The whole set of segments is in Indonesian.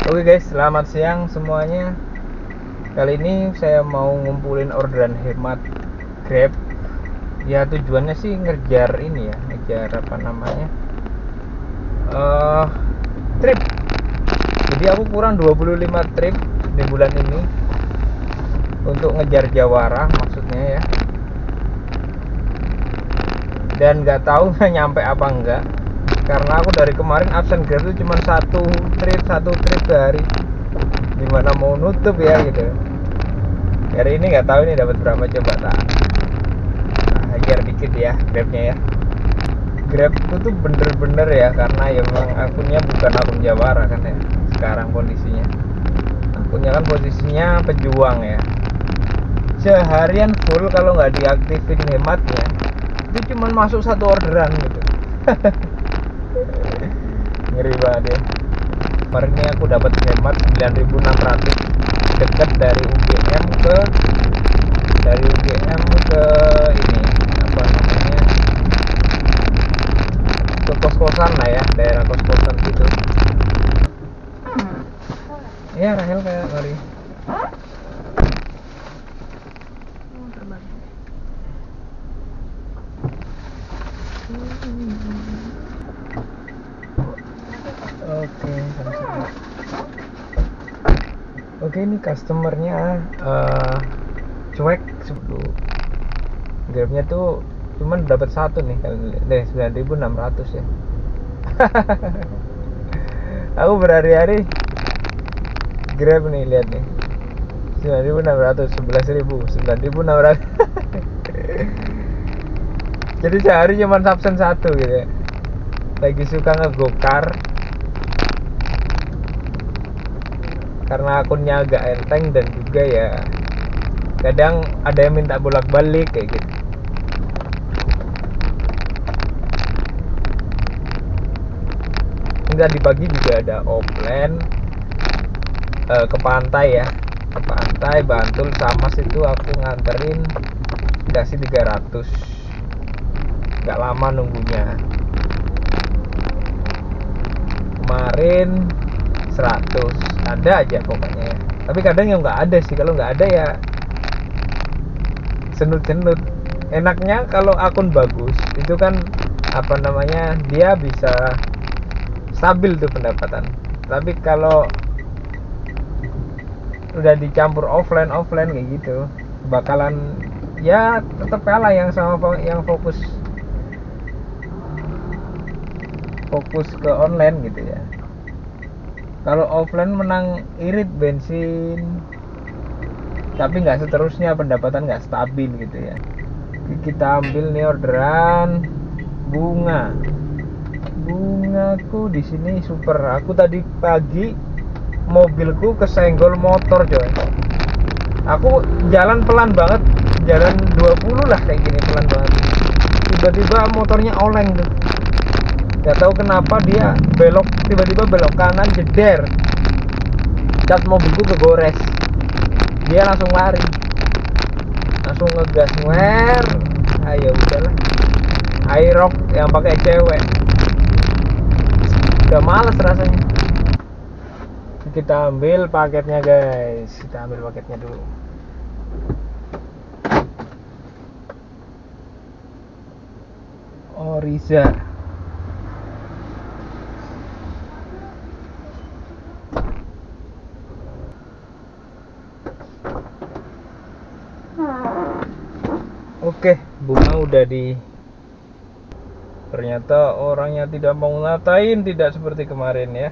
Oke guys, selamat siang semuanya. Kali ini saya mau ngumpulin orderan hemat Grab. Ya tujuannya sih ngejar ini ya, ngejar apa namanya, trip. Jadi aku kurang 25 trip di bulan ini untuk ngejar Jawara maksudnya ya. Dan nggak tahu nyampe apa enggak, karena aku dari kemarin absen Grab itu cuma satu trip sehari. Gimana mau nutup ya gitu. Hari ini nggak tahu ini dapat berapa, coba tak hajar dikit ya Grabnya ya. Grab itu tuh bener-bener ya, karena ya memang akunnya bukan akun Jawara kan ya sekarang kondisinya. Akunnya kan posisinya pejuang ya. Seharian full kalau nggak diaktifin hematnya itu cuma masuk satu orderan gitu. Ngeri banget ya. Kemarin ini aku dapat hemat 9.600 dekat dari UGM ke ini apa namanya, ke kos-kosan lah ya, daerah kos-kosan gitu. Ya Rahel kayak ngeri. Oke, ini customernya cuek sebelum Grabnya tuh cuman dapat satu nih dari 9.600 ya. Aku berhari-hari Grab nih, lihat nih, 9.600, 11.000, 9.600. Jadi sehari cuman absen satu gitu ya. Lagi suka ngegokar karena akunnya agak enteng, dan juga ya kadang ada yang minta bolak-balik kayak gitu. Enggak, di pagi juga ada offline ke pantai ya, ke pantai Bantul sama situ aku nganterin dikasih 300, nggak lama nunggunya. Kemarin 100, ada aja pokoknya ya. Tapi kadang yang nggak ada sih, kalau nggak ada ya senut-senut. Enaknya kalau akun bagus itu kan apa namanya, dia bisa stabil tuh pendapatan. Tapi kalau udah dicampur offline kayak gitu, bakalan ya tetap kalah yang sama yang fokus ke online gitu ya. Kalau offline menang irit bensin, tapi nggak seterusnya, pendapatan nggak stabil gitu ya. Kita ambil nih orderan bungaku di sini super. Aku tadi pagi mobilku kesenggol motor coy. Aku jalan pelan banget, jalan 20 lah kayak gini, pelan banget. Tiba-tiba motornya oleng tuh. Gak tahu kenapa dia tiba-tiba belok kanan, jeder, cat mobilku kegores. Dia langsung lari, langsung ngegas wer. Ayo udahlah, Aerox yang pakai cewek, udah males rasanya. Kita ambil paketnya guys, kita ambil paketnya dulu. Riza. Oke, bunga udah ternyata orangnya tidak mau ngatain, tidak seperti kemarin ya.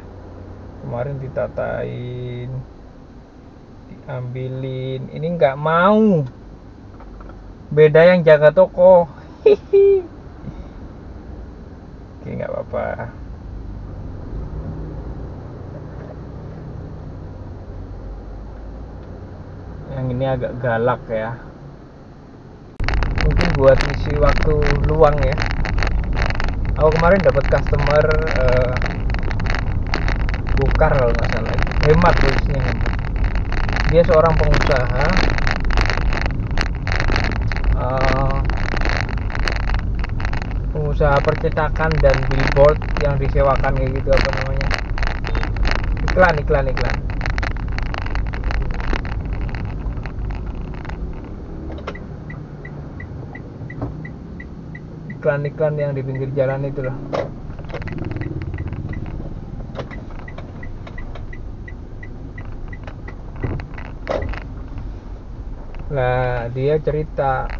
Kemarin ditatain, diambilin, ini nggak mau. Beda yang jaga toko. Hihi. Oke, nggak apa-apa. Yang ini agak galak ya, mungkin buat isi waktu luang ya. Aku kemarin dapat customer bukar kalau nggak salah, hemat tulisnya. Dia seorang pengusaha, pengusaha percetakan dan billboard yang disewakan kayak gitu, apa namanya, iklan. Iklan yang di pinggir jalan itu loh. Nah, dia cerita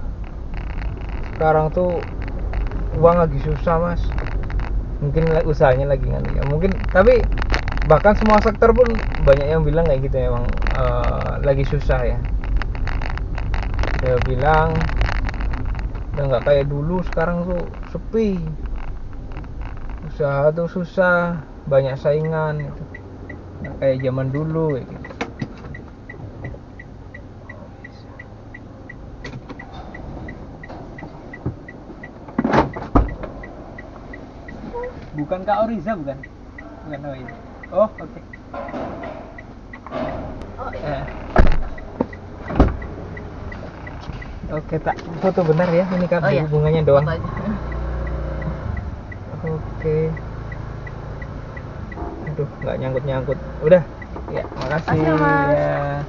sekarang tuh uang lagi susah, Mas. Mungkin usahanya lagi nggak ya, mungkin, tapi bahkan semua sektor pun banyak yang bilang kayak gitu, emang lagi susah ya. Dia bilang udah nggak kayak dulu, sekarang tuh sepi, usaha tuh susah, banyak saingan gitu, nggak kayak zaman dulu kayak gitu. Bukan Kak Oriza, bukan oh ini. Oh, oke. Okay. Oke, tak foto benar ya ini kan, iya, bunganya doang. Oke. Aduh, nggak nyangkut. Udah. Ya, makasih ya.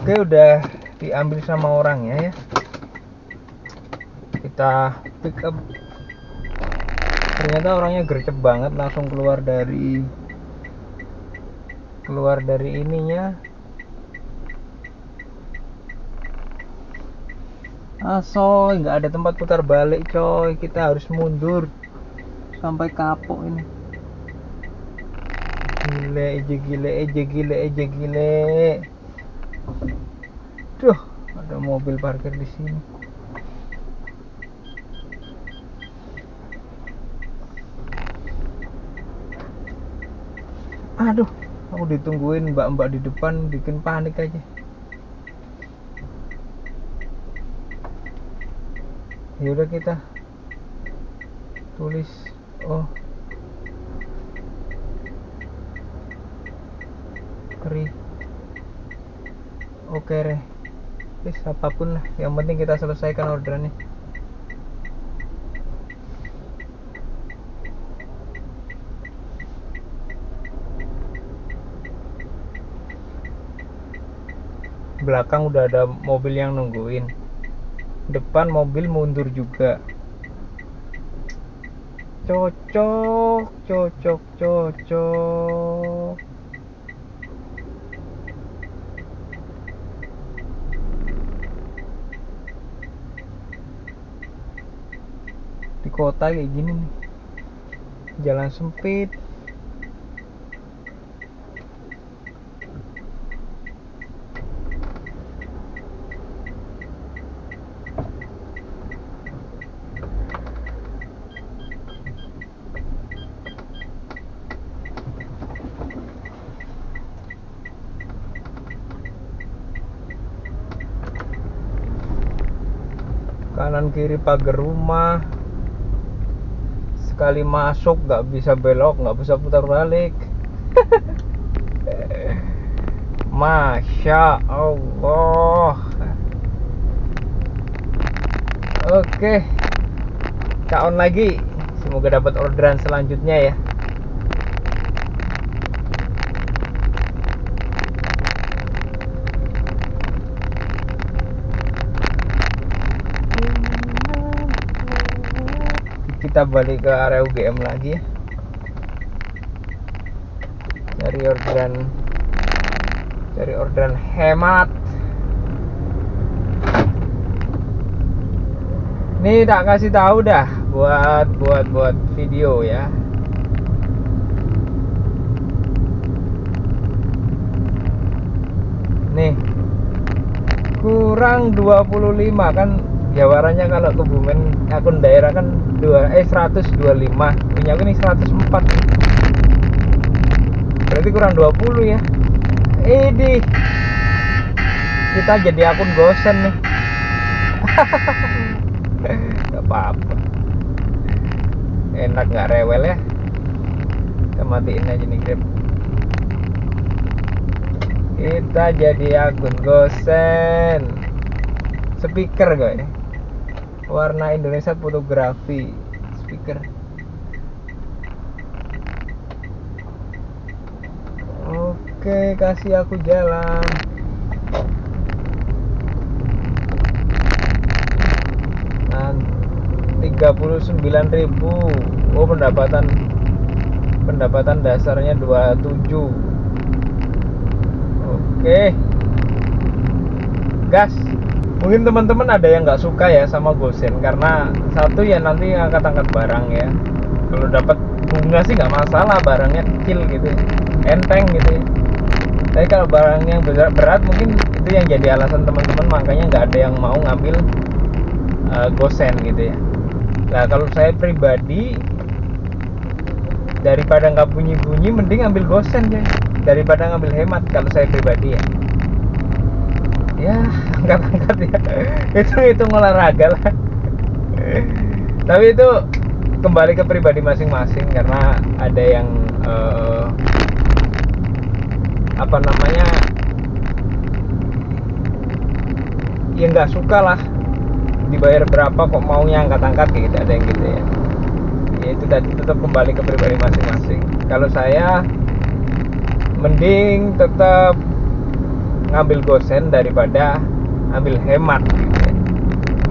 Oke, udah diambil sama orangnya ya. Kita pick up. Ternyata orangnya gercep banget, langsung keluar dari ininya. Soy, nggak ada tempat putar balik coy, kita harus mundur sampai kapok ini. Gile. Duh, ada mobil parkir di sini. Aduh, aku ditungguin mbak-mbak di depan, bikin panik aja. Ya udah, kita tulis. Oh, keri. Oke re, apapun lah, yang penting kita selesaikan orderannya. Belakang udah ada mobil yang nungguin, depan mobil mundur juga. Cocok. Di kota kayak gini nih, jalan sempit. Kanan kiri pagar rumah, sekali masuk nggak bisa belok, nggak bisa putar balik. Masya Allah. Oke, on lagi, semoga dapat orderan selanjutnya ya. Kita balik ke area UGM lagi ya, cari orderan hemat. Nih tak kasih tahu dah buat video ya. Nih kurang 25 kan. Jawarannya kalau Kebumen akun daerah kan 125, punya aku ini 104, berarti kurang 20 ya. Ini kita jadi akun gosen nih. Gak apa-apa, enak gak rewel ya. Kita matiin aja nih Grab, kita jadi akun gosen. Speaker gue ini. Warna Indonesia Fotografi speaker. Oke, kasih aku jalan. Nah, 39.000. Oh, pendapatan dasarnya 27. Oke, gas. Mungkin teman-teman ada yang nggak suka ya sama Gosen, karena satu ya nanti angkat-angkat barang ya. Kalau dapat bunga sih nggak masalah, barangnya kecil gitu, enteng gitu ya. Tapi kalau barangnya berat mungkin itu yang jadi alasan teman-teman, makanya nggak ada yang mau ngambil Gosen gitu ya. Nah, kalau saya pribadi, daripada nggak bunyi-bunyi mending ambil Gosen ya, daripada ngambil hemat kalau saya pribadi ya. Ya, angkat-angkat ya. Itu olahraga lah. Tapi itu kembali ke pribadi masing-masing, karena ada yang apa namanya, ya nggak suka lah dibayar berapa kok maunya angkat-angkat kayak gitu, ada yang gitu ya. Ya itu tadi, tetap kembali ke pribadi masing-masing. Kalau saya mending tetap ngambil Gosen daripada ambil hemat gitu ya.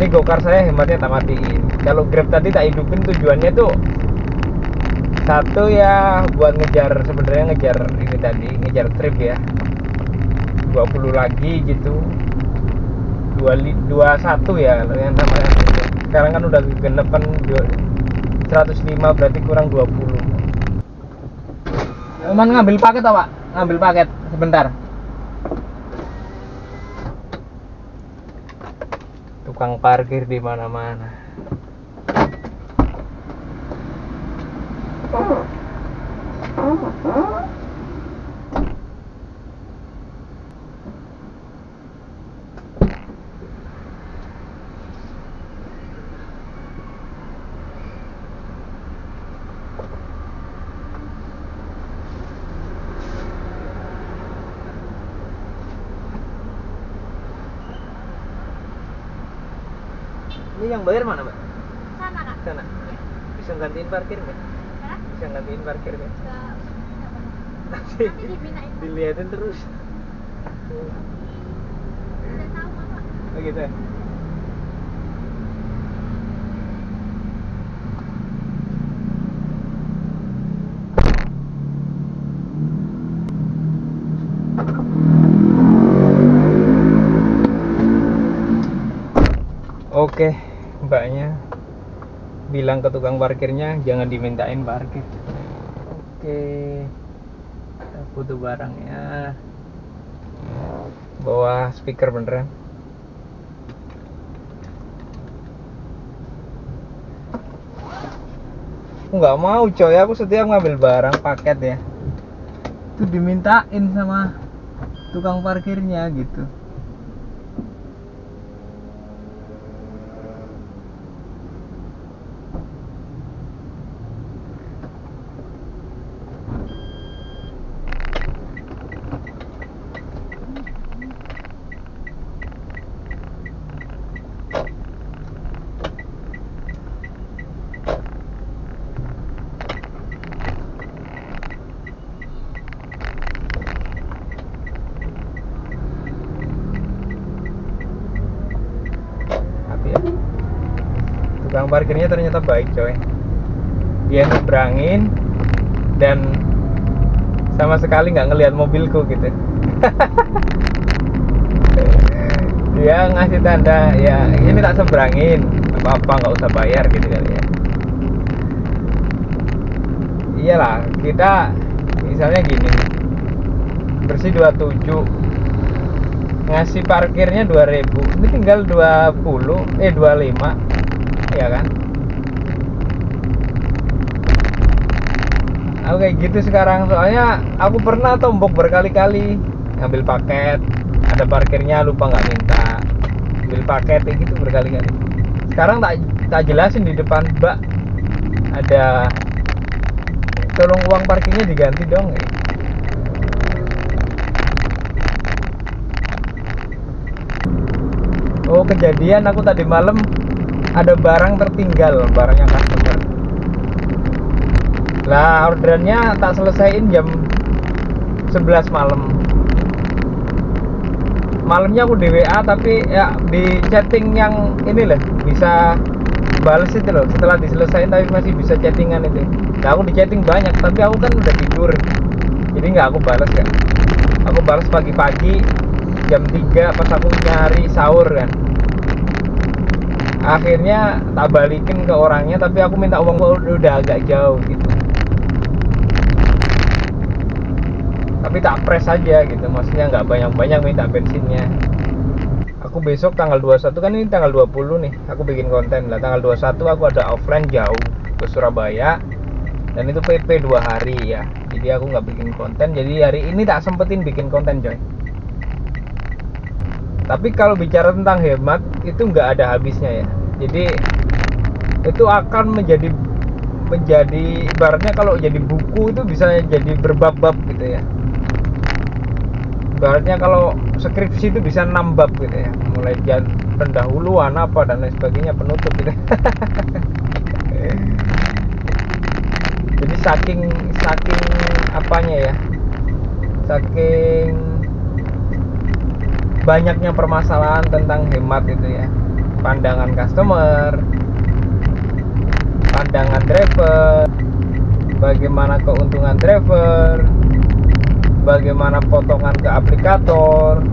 Ini Gokar saya hematnya tak matiin. Kalau Grab tadi tak hidupin, tujuannya tuh satu ya buat sebenarnya ngejar trip ya, 20 lagi gitu, 21 ya yang namanya. Sekarang kan udah genepan 105, berarti kurang 20. Cuman ngambil paket apa? Ngambil paket sebentar. Tukang parkir di mana-mana. Ini yang bayar mana, Mbak? Sana, Kak. Sana. Ya. Bisa gantiin parkir nggak? Hah? Bisa gantiin parkir nggak? Nggak perlu. Nanti Nanti dimintain. dilihatin terus. Udah tahu, Pak. Oh gitu ya? Oke, mbaknya bilang ke tukang parkirnya jangan dimintain parkir. Oke, kita foto barangnya, bawa speaker beneran. Aku nggak mau coy, aku setiap ngambil barang paket ya itu dimintain sama tukang parkirnya gitu. Tukang parkirnya ternyata baik coy, dia nyebrangin dan sama sekali nggak ngelihat mobilku gitu. Dia ngasih tanda ya ini tak seberangin, apa nggak usah bayar gitu kali ya. Iyalah, kita misalnya gini, bersih 27, ngasih parkirnya 2000, ini tinggal 25 ya kan. Aku kayak gitu sekarang, soalnya aku pernah tombok berkali-kali ngambil paket, ada parkirnya lupa nggak minta, ambil paket kayak gitu berkali-kali. Sekarang tak jelasin di depan, Mbak, ada tolong uang parkirnya diganti dong. Oh, kejadian aku tadi malam ada barang tertinggal, barangnya customer. Lah orderannya tak selesaiin jam 11 malam. Malamnya aku di WA, tapi ya di chatting yang ini loh, bisa bales itu loh, setelah diselesain tapi masih bisa chattingan itu. Nah aku di chatting banyak, tapi aku kan udah tidur, jadi nggak aku balas kan. Aku balas pagi-pagi jam 3 pas aku nyari sahur kan. Akhirnya tak balikin ke orangnya, tapi aku minta uang udah agak jauh gitu. Tapi tak press aja gitu, maksudnya nggak banyak-banyak minta bensinnya. Aku besok tanggal 21 kan, ini tanggal 20 nih aku bikin konten lah. Tanggal 21 aku ada offline jauh ke Surabaya, dan itu PP 2 hari ya, jadi aku nggak bikin konten. Jadi hari ini tak sempetin bikin konten coy. Tapi kalau bicara tentang hemat itu nggak ada habisnya ya. Jadi itu akan menjadi ibaratnya kalau jadi buku itu bisa jadi berbab-bab gitu ya. Ibaratnya kalau skripsi itu bisa 6 bab gitu ya, mulai pendahuluan apa dan lain sebagainya, penutup gitu. Jadi saking apanya ya, saking banyaknya permasalahan tentang hemat itu ya, pandangan customer, pandangan driver, bagaimana keuntungan driver, bagaimana potongan ke aplikator,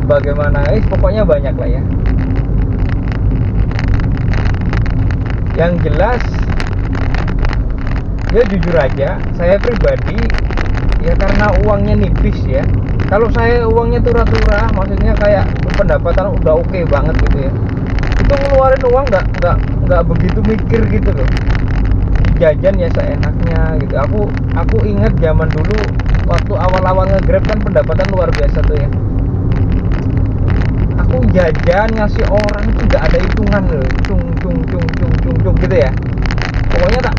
bagaimana pokoknya banyak lah ya. Yang jelas ya jujur aja, saya pribadi ya karena uangnya nipis ya. Kalau saya uangnya turah-turah, maksudnya kayak pendapatan udah oke banget gitu ya, itu ngeluarin uang nggak begitu mikir gitu loh. Jajan ya seenaknya gitu. Aku inget zaman dulu waktu awal-awal nge-Grab kan pendapatan luar biasa tuh ya. Aku jajan ngasih orang itu nggak ada hitungan loh, cung gitu ya. Pokoknya tak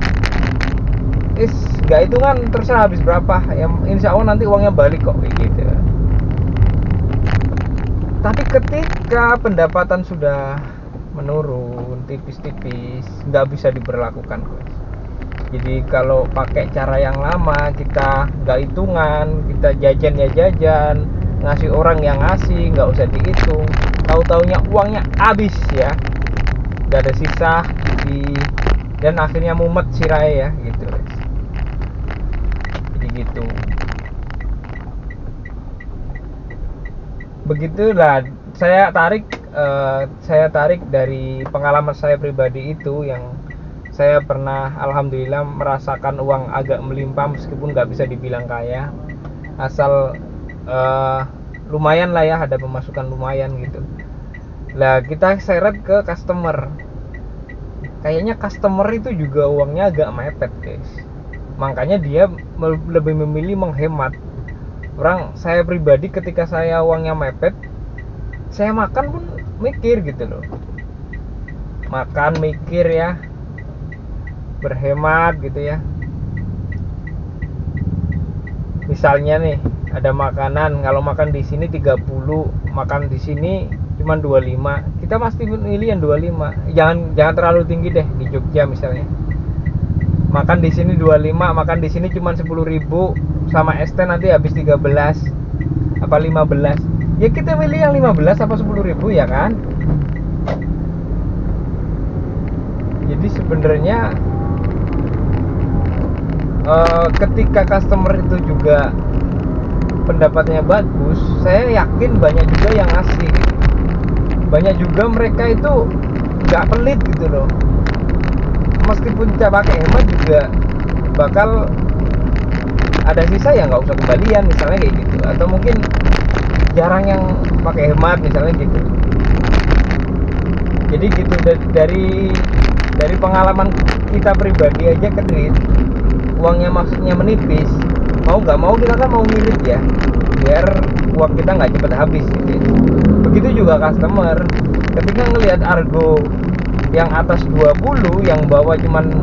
nggak hitungan, terserah habis berapa ya, insya Allah nanti uangnya balik kok gitu. Tapi ketika pendapatan sudah menurun tipis-tipis, nggak bisa diberlakukan guys. Jadi kalau pakai cara yang lama, kita nggak hitungan, kita jajan ya jajan, ngasih orang yang ngasih, nggak usah dihitung, tahu-taunya uangnya habis ya, nggak ada sisa dan akhirnya mumet sirai ya gitu guys. Jadi gitu. Begitulah saya tarik dari pengalaman saya pribadi itu, yang saya pernah alhamdulillah merasakan uang agak melimpah meskipun nggak bisa dibilang kaya, asal lumayan lah ya, ada pemasukan lumayan gitu. Lah kita seret ke customer, kayaknya customer itu juga uangnya agak mepet guys, makanya dia lebih memilih menghemat. Saya pribadi ketika saya uangnya mepet, saya makan pun mikir gitu loh, makan mikir ya, berhemat gitu ya. Misalnya nih ada makanan, kalau makan di sini 30, makan di sini cuma 25, kita pasti pilih yang 25. Jangan terlalu tinggi deh, di Jogja misalnya. Makan di sini 25, makan di sini cuma 10.000 sama es teh nanti habis 13 apa 15. Ya kita pilih yang 15 apa 10.000 ya kan? Jadi sebenarnya ketika customer itu juga pendapatnya bagus, saya yakin banyak juga yang ngasih. Banyak juga mereka itu nggak pelit gitu loh. Meskipun pakai hemat juga bakal ada sisa ya, nggak usah kembalian misalnya kayak gitu. Atau mungkin jarang yang pakai hemat misalnya gitu. Jadi gitu, dari pengalaman kita pribadi aja ke duit, uangnya maksudnya menipis, mau nggak mau kita kan mau ngirit ya, biar uang kita nggak cepet habis gitu. Begitu juga customer, ketika ngelihat argo yang atas 20, yang bawah cuman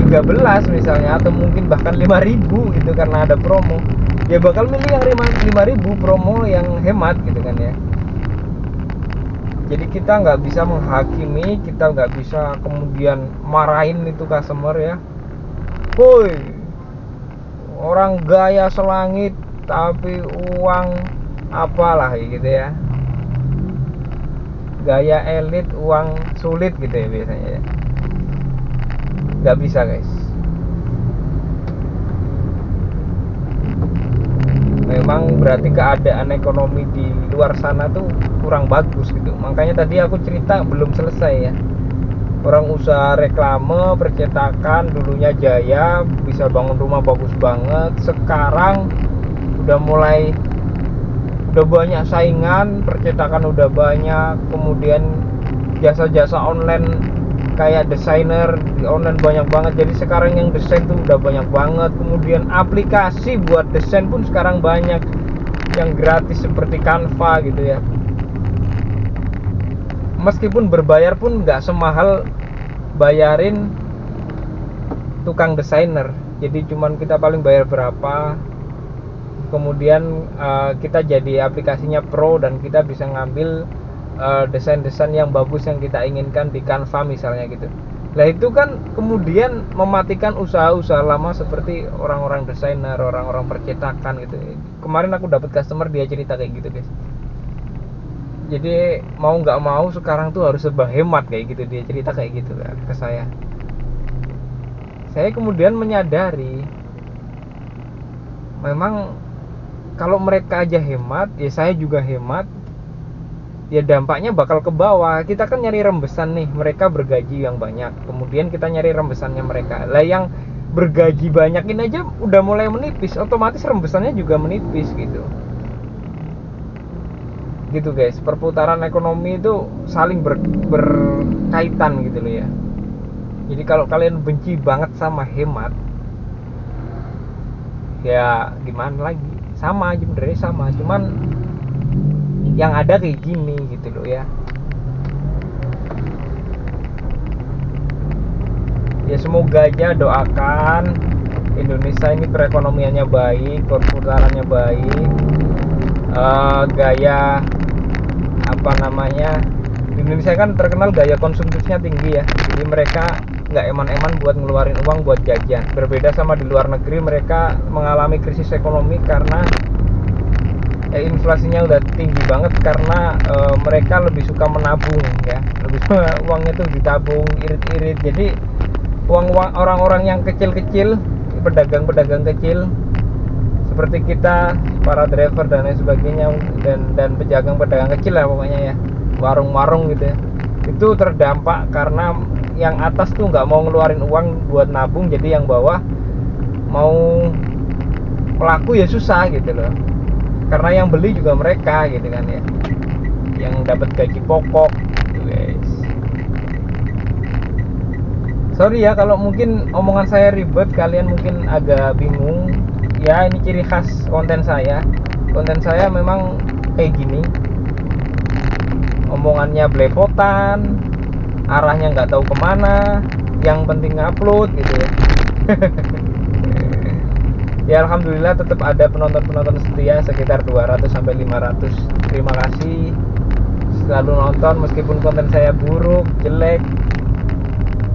13 misalnya, atau mungkin bahkan 5.000 gitu karena ada promo, ya bakal milih yang 5.000 promo yang hemat gitu kan ya. Jadi kita nggak bisa menghakimi, kita nggak bisa kemudian marahin itu customer ya. Woi, orang gaya selangit tapi uang apalah gitu ya. Gaya elit uang sulit gitu ya biasanya ya. Nggak bisa guys. Memang berarti keadaan ekonomi di luar sana tuh kurang bagus gitu. Makanya tadi aku cerita belum selesai ya. Orang usaha reklame, percetakan dulunya jaya, bisa bangun rumah bagus banget. Sekarang udah banyak saingan, percetakan udah banyak, kemudian jasa-jasa online kayak desainer di online banyak banget. Jadi sekarang yang desain tuh udah banyak banget. Kemudian aplikasi buat desain pun sekarang banyak yang gratis seperti Canva gitu ya. Meskipun berbayar pun nggak semahal bayarin tukang desainer. Jadi cuman kita paling bayar berapa, kemudian kita jadi aplikasinya pro dan kita bisa ngambil desain-desain yang bagus yang kita inginkan di Canva misalnya gitu. Nah itu kan kemudian mematikan usaha-usaha lama seperti orang-orang desainer, orang-orang percetakan gitu. Kemarin aku dapat customer, dia cerita kayak gitu guys. Jadi mau nggak mau sekarang tuh harus serba hemat kayak gitu, dia cerita kayak gitu ke saya. Saya kemudian menyadari memang kalau mereka aja hemat, ya saya juga hemat. Ya dampaknya bakal ke bawah. Kita kan nyari rembesan nih, mereka bergaji yang banyak, kemudian kita nyari rembesannya mereka. Lah yang bergaji banyak ini aja udah mulai menipis, otomatis rembesannya juga menipis gitu. Gitu guys, perputaran ekonomi itu saling berkaitan gitu loh ya. Jadi kalau kalian benci banget sama hemat, ya gimana lagi, sama aja benernya sama, cuman yang ada kayak gini gitu loh ya. Ya semoga aja, doakan Indonesia ini perekonomiannya baik, perputarannya baik, gaya apa namanya, Indonesia kan terkenal gaya konsumtifnya tinggi ya. Jadi mereka nggak eman-eman buat ngeluarin uang buat jajan. Berbeda sama di luar negeri, mereka mengalami krisis ekonomi karena inflasinya udah tinggi banget karena mereka lebih suka menabung ya, lebih suka uangnya tuh ditabung irit-irit. Jadi uang orang-orang yang kecil-kecil, pedagang-pedagang kecil seperti kita, para driver dan lain sebagainya, dan pedagang-pedagang kecil lah pokoknya ya, warung-warung gitu ya, itu terdampak karena yang atas tuh nggak mau ngeluarin uang buat nabung. Jadi yang bawah mau pelaku ya susah gitu loh, karena yang beli juga mereka gitu kan ya, yang dapat gaji pokok gitu guys. Sorry ya kalau mungkin omongan saya ribet, kalian mungkin agak bingung ya. Ini ciri khas konten saya. Konten saya memang kayak gini, omongannya belepotan, arahnya nggak tahu kemana, yang penting upload gitu ya. Ya alhamdulillah tetap ada penonton-penonton setia sekitar 200 sampai 500. Terima kasih selalu nonton meskipun konten saya buruk, jelek,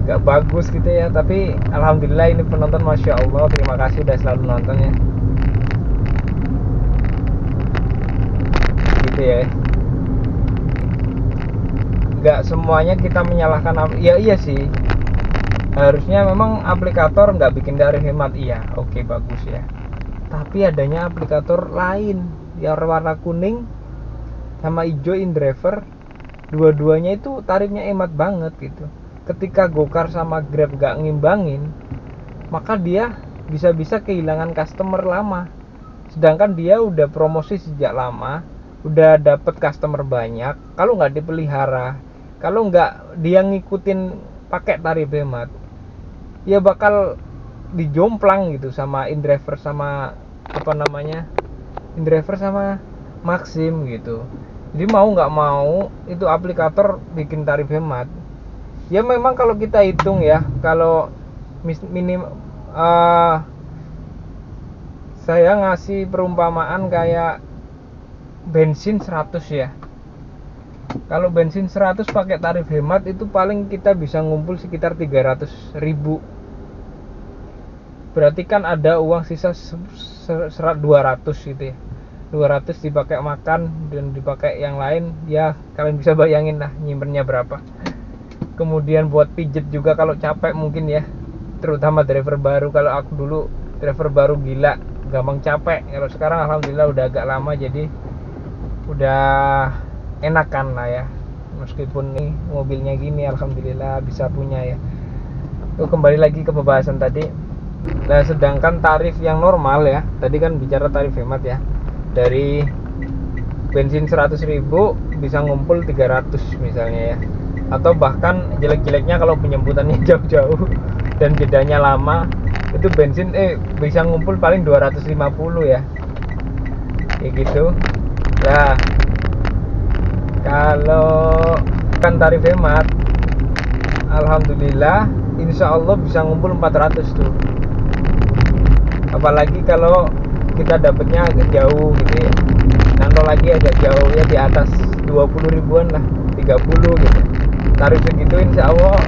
gak bagus gitu ya, tapi alhamdulillah ini penonton, masya Allah, terima kasih udah selalu nonton ya. Gitu ya. Gak semuanya kita menyalahkan. Ya iya sih, harusnya memang aplikator nggak bikin dari hemat, iya, oke, bagus ya. Tapi adanya aplikator lain yang warna kuning sama hijau, InDriver, dua-duanya itu tarifnya hemat banget gitu. Ketika Gokar sama Grab nggak ngimbangin, maka dia bisa-bisa kehilangan customer lama. Sedangkan dia udah promosi sejak lama, udah dapet customer banyak. Kalau nggak dipelihara, kalau nggak dia ngikutin pakai tarif hemat, ya bakal dijomplang gitu sama InDriver sama apa namanya, InDriver sama Maxim gitu. Jadi mau nggak mau itu aplikator bikin tarif hemat. Ya memang kalau kita hitung ya, kalau minim saya ngasih perumpamaan kayak bensin 100 ya. Kalau bensin 100 pakai tarif hemat itu paling kita bisa ngumpul sekitar 300.000. Berarti kan ada uang sisa 200 gitu ya. 200 dipakai makan dan dipakai yang lain, ya kalian bisa bayangin lah nyimpennya berapa. Kemudian buat pijet juga kalau capek mungkin ya, terutama driver baru. Kalau aku dulu driver baru gila, gampang capek. Kalau sekarang alhamdulillah udah agak lama, jadi udah enakan lah ya. Meskipun nih mobilnya gini, alhamdulillah bisa punya ya. Tuh, kembali lagi ke pembahasan tadi. Nah, sedangkan tarif yang normal ya, tadi kan bicara tarif hemat ya, dari bensin 100.000 bisa ngumpul 300 misalnya ya. Atau bahkan jelek-jeleknya kalau penjemputannya jauh-jauh dan jedanya lama, itu bensin bisa ngumpul paling 250 ya. Kayak gitu. Nah, kalau kan tarif hemat, alhamdulillah insya Allah bisa ngumpul 400 tuh. Apalagi kalau kita dapatnya agak jauh gitu ya, nantol lagi agak jauh ya, di atas 20 ribuan lah, 30 gitu. Tarif segitu insya Allah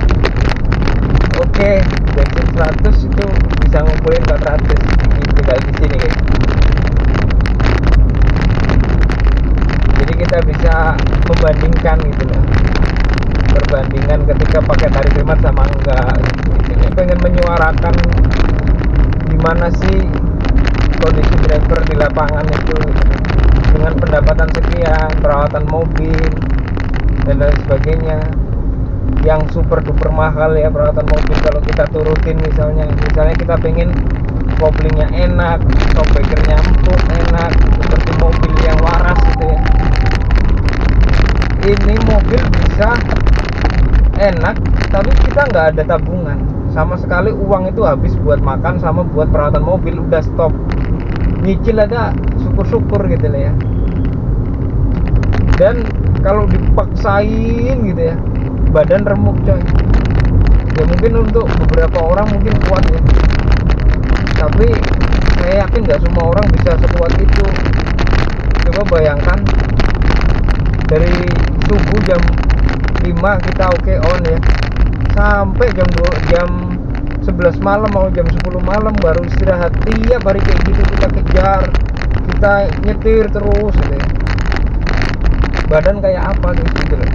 oke, bensin 100 itu bisa ngumpulin 400 gitu kayak di sini guys. Jadi kita bisa membandingkan gitu loh, perbandingan ketika pakai tarif hemat sama enggak gitu. Pengen menyuarakan gimana sih kondisi driver di lapangan itu dengan pendapatan sekian, perawatan mobil dan lain sebagainya yang super duper mahal ya. Perawatan mobil kalau kita turutin, misalnya kita pengen koplingnya enak, shockbreakernya empuk enak seperti mobil yang waras gitu ya, ini mobil bisa enak tapi kita nggak ada tabungan sama sekali. Uang itu habis buat makan sama buat perawatan mobil, udah stop. Nyicil ada syukur-syukur gitu lah ya. Dan kalau dipaksain gitu ya, badan remuk coy. Ya mungkin untuk beberapa orang mungkin kuat ya, tapi saya yakin nggak semua orang bisa sekuat itu. Coba bayangkan, dari subuh jam 5 kita oke on ya, sampai jam 11 malam mau jam 10 malam baru istirahat. Tiap hari kayak gitu kita kejar, kita nyetir terus gitu ya. Badan kayak apa gitu loh.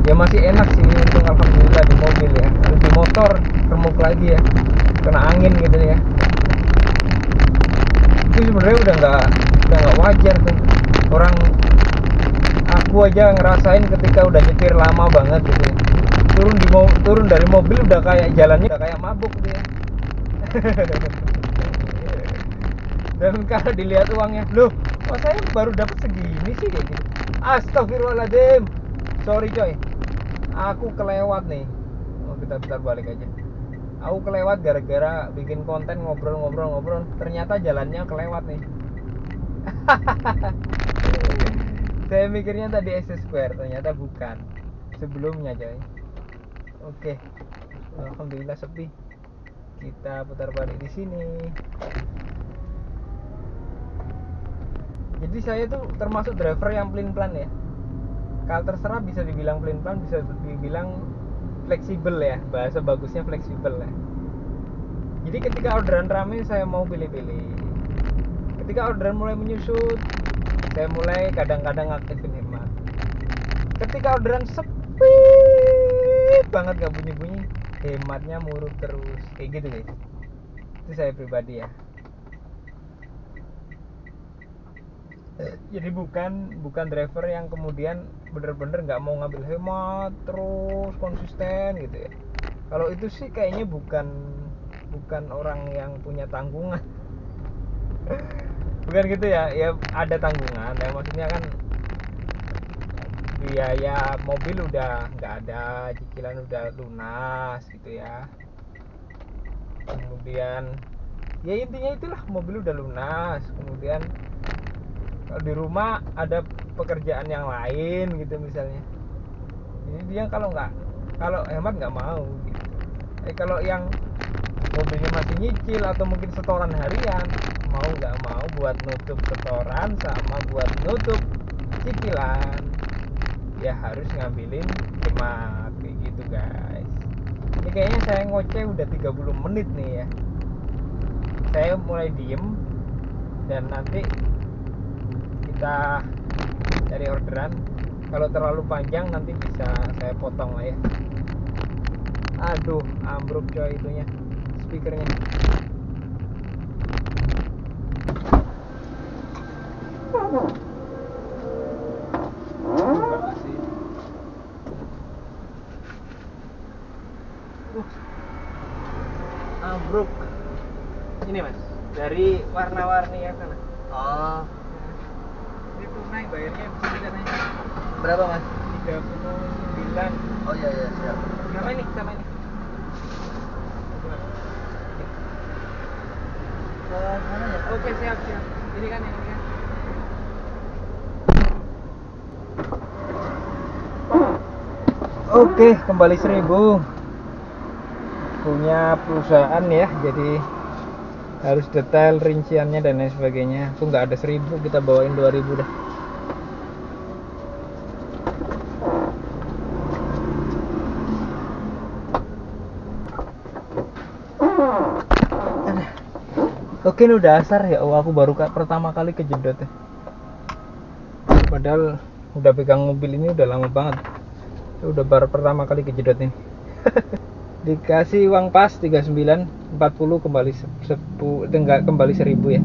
Ya masih enak sih, untung alhamdulillah di mobil ya. Di motor remuk lagi ya, kena angin gitu ya. Itu sebenarnya udah nggak wajar tuh. Orang, aku aja ngerasain ketika udah nyetir lama banget gitu ya, turun dari mobil udah kayak jalannya udah kayak mabuk gitu ya. Dan kalau dilihat uangnya, loh kok saya baru dapat segini sih kayak gitu. Astagfirullahaladzim, sorry coy, aku kelewat nih. Kita bentar balik aja. Aku kelewat gara-gara bikin konten ngobrol, ternyata jalannya kelewat nih. Saya mikirnya tadi S Square, ternyata bukan, sebelumnya coy. Oke, alhamdulillah sepi. Kita putar balik di sini. Jadi saya tuh termasuk driver yang pelin-pelan ya. Kalau terserah bisa dibilang pelin-pelan, bisa dibilang fleksibel ya. Bahasa bagusnya fleksibel ya. Jadi ketika orderan rame saya mau pilih-pilih. Ketika orderan mulai menyusut, saya mulai kadang-kadang aktifin hemat. Ketika orderan sepi banget gak bunyi-bunyi, hematnya murut terus. Kayak gitu guys. Itu saya pribadi ya. Jadi bukan driver yang kemudian bener-bener nggak mau ngambil hemat terus konsisten gitu ya. Kalau itu sih kayaknya bukan orang yang punya tanggungan. Bukan gitu ya. Ya ada tanggungan ya, maksudnya kan biaya mobil udah nggak ada, cicilan udah lunas gitu ya. Kemudian ya intinya itulah, mobil udah lunas. Kemudian kalau di rumah ada pekerjaan yang lain gitu misalnya. Jadi dia kalau hemat nggak mau gitu. Kalau yang mobilnya masih nyicil atau mungkin setoran harian, mau nggak mau buat nutup setoran sama buat nutup cicilan. ya harus ngambilin jemaat kayak gitu guys. Ini kayaknya saya ngoceh udah 30 menit nih ya. Saya mulai diem dan nanti kita cari orderan. Kalau terlalu panjang nanti bisa saya potong lah ya. Aduh, ambruk coy itunya, speakernya. Ambruk. Ini mas, dari warna-warni ya sana. Oh, Ini tunai bayarnya bisa nih. berapa mas? 39. Oh iya iya siap. Sama ini, sama ini. Mana ya? Oke, siap, siap. Ini kan. Oke, kembali 1000. Punya perusahaan ya, jadi harus detail rinciannya dan lain sebagainya. Aku nggak ada 1000, kita bawain 2000 dah. Oke, ini udah asar ya. Oh, aku baru pertama kali kejedot ya. Padahal udah pegang mobil ini udah lama banget. Udah baru pertama kali kejedot ini. Dikasih uang pas 39, 40 kembali 1000 ya.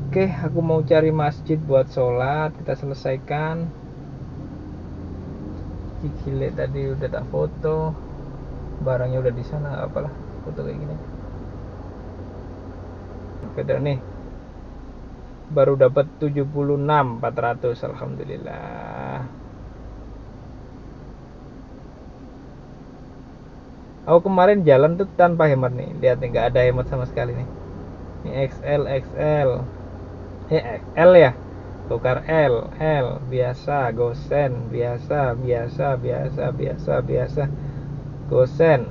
Oke, aku mau cari masjid buat sholat. Kita selesaikan. Cikile tadi udah tak foto. Barangnya udah di sana, nggak apalah. Foto kayak gini. Oke, nih. Baru dapat 76.400, alhamdulillah. Aku kemarin jalan tuh tanpa hemat nih. Lihat nih, nggak ada hemat sama sekali nih. Ini XL. L ya. Tukar L, biasa, gosen, biasa. Gosen,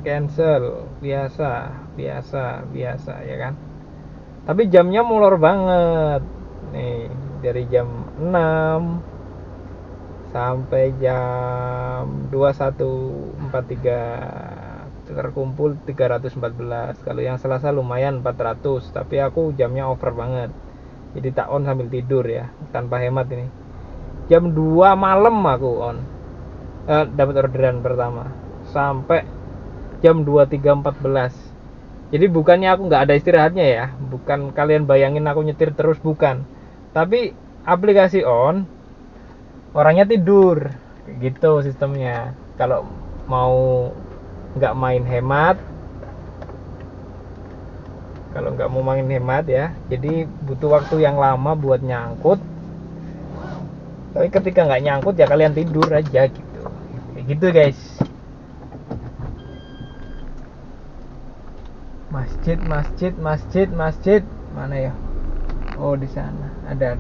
cancel, biasa ya kan. Tapi jamnya molor banget. Nih, dari jam 6 sampai jam 21.43 terkumpul 314. Kalau yang Selasa lumayan 400, tapi aku jamnya over banget. Jadi tak on sambil tidur ya, tanpa hemat ini. Jam 2 malam aku on. Dapat orderan pertama sampai jam 23.14. Jadi bukannya aku nggak ada istirahatnya ya, bukan kalian bayangin aku nyetir terus, bukan. Tapi aplikasi on, orangnya tidur, gitu sistemnya. Kalau mau nggak main hemat, ya, jadi butuh waktu yang lama buat nyangkut. Tapi ketika nggak nyangkut ya kalian tidur aja gitu, kayak gitu guys. Masjid mana ya? Oh, di sana ada